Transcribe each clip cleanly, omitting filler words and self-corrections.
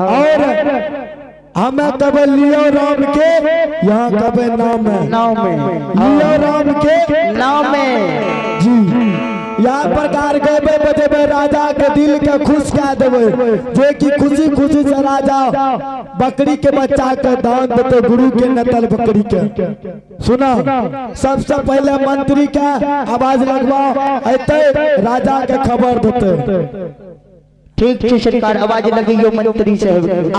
और हमें कब लियो राम के यहाँ कब नाम है लियो राम के नाम में जी यहाँ प्रकार गए बजे राजा के दिल के खुश कह देवे जे की खुशी खुशी से राजा बकरी के बच्चा के दान देते गुरु के नतल बकरी के सुना सबसे पहले मंत्री का आवाज लगवा अते राजा के खबर देते ठीक ठीक सरकार आवाज लगी यो मंत्री से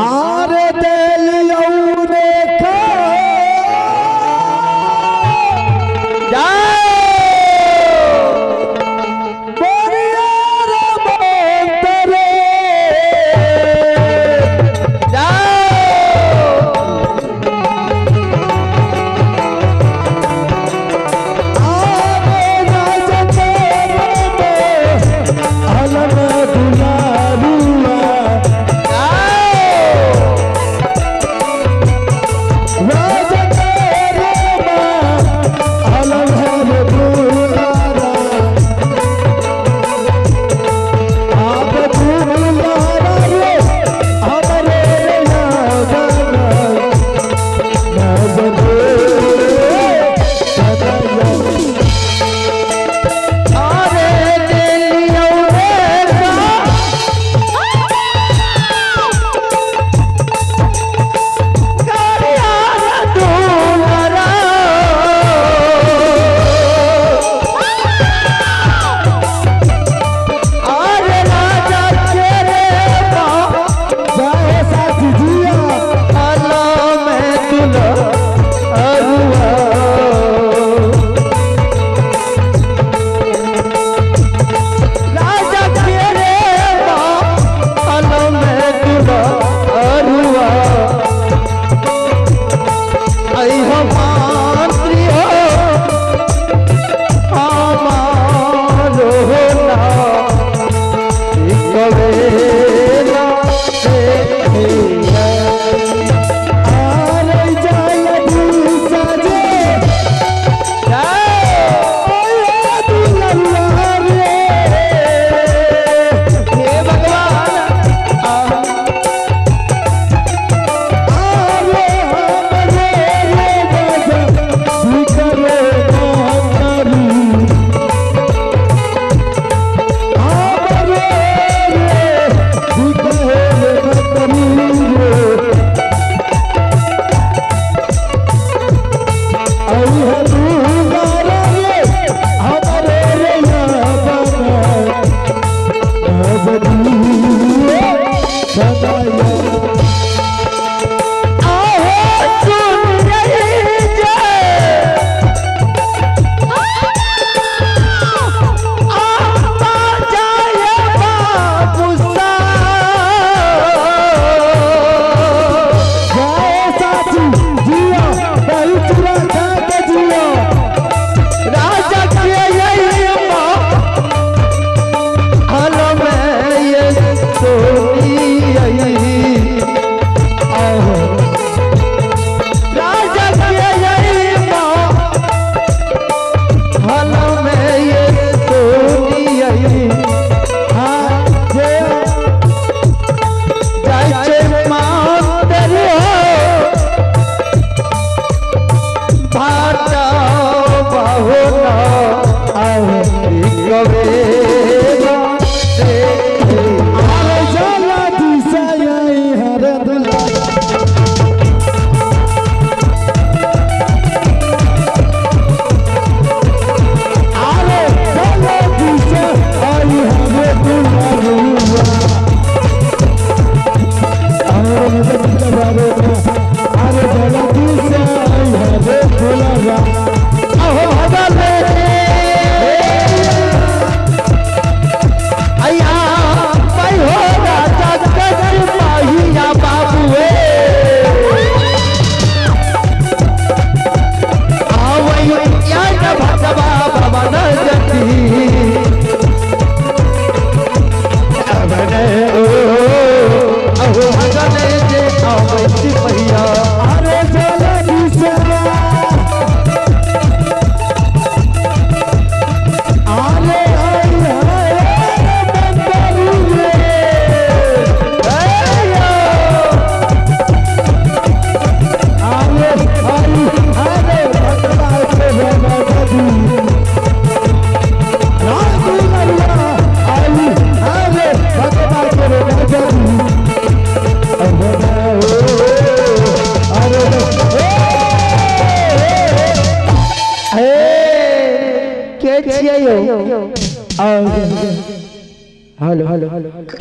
आरे देलियो देखो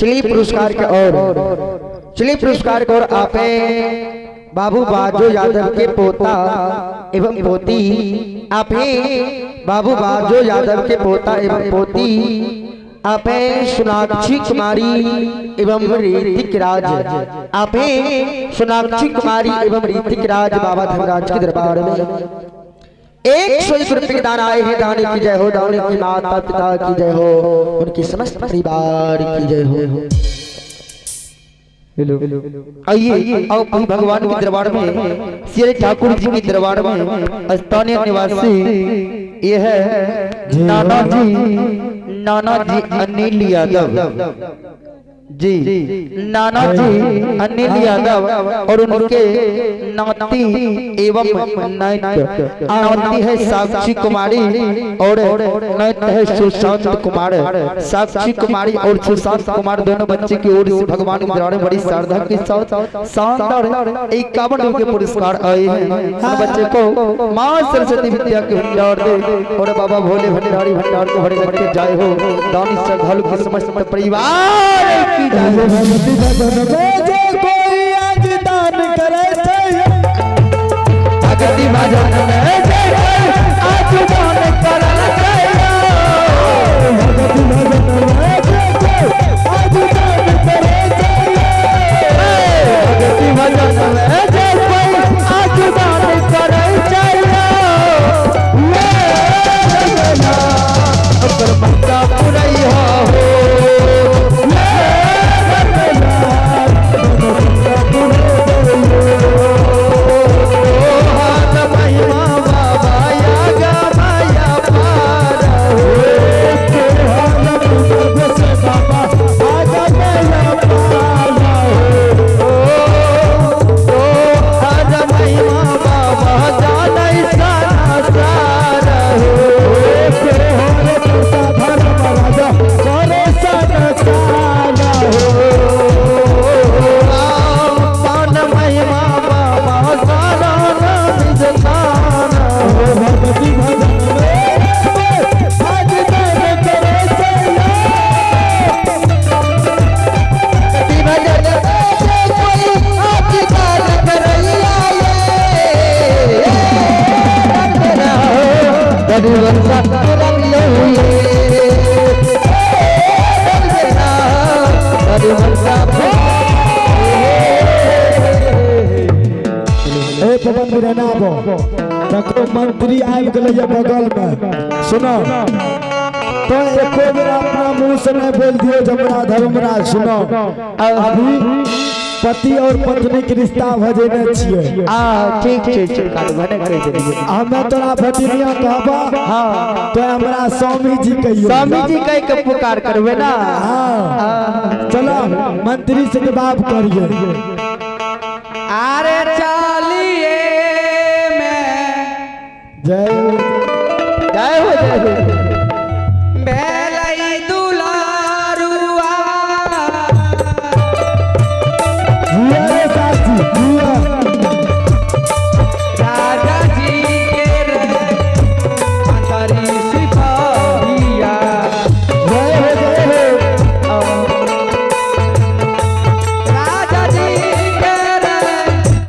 चलिए पुरस्कार के और आपे बाबू बाजो यादव के पोता एवं पोती, आपे बाबू बाजो यादव के पोता एवं पोती, आपे सोनाक्षी कुमारी एवं ऋतिक राज, आपे सोनाक्षी कुमारी एवं ऋतिक राज बाबा धर्मराज के दरबार में 101 रुपए के दान आए हैं। दाने की जय हो, दाने की माता पिता की जय हो, उनकी समस्त परिवार की जय हो। हेलो आइए आओ भगवान के दरबार में, श्री ठाकुर जी के दरबार में स्थानीय निवासी ये है नाना जी अनिल यादव जी, नाना जी अनिल यादव और उनके नाती एवं नाती है साक्षी कुमारी और नात है सुशांत कुमार। साक्षी कुमारी और सुशांत कुमार दोनों बच्चे की ओर से भगवान के दरबार में बड़ी श्रद्धा के साथ शानदार 51 रुपए के पुरस्कार आए हैं। हर बच्चे को मां सरस्वती विद्या के भंडार दे और बाबा भोले भंडारी भंडार को भरे रखे जाए हो। दानी श्रद्धालु के समस्त परिवार भगवती भजन में जो कोई आज दान करे, भगवती भजन में जो आज दान करे, भगवती भजन में जो आज दान करे, भगवती भजन में जो आज दान करे अगर मक्का पुरई हो मंत्री आबि गए बगल में, सुनो तो एको बेर अपना मुंह से नहीं बोल दियो जमरा धर्मराज। सुनो अभी पति और पत्नी के रिश्ता भजेने छिए। ठीक हमें तोरा भटिनिया कहबा, हां तो हमरा स्वामी जी कहियो, स्वामी जी कह के पुकार करबे ना। हां चलो मंत्री से जवाब करिए। अरे चालिए जय हो जय हो जय हो।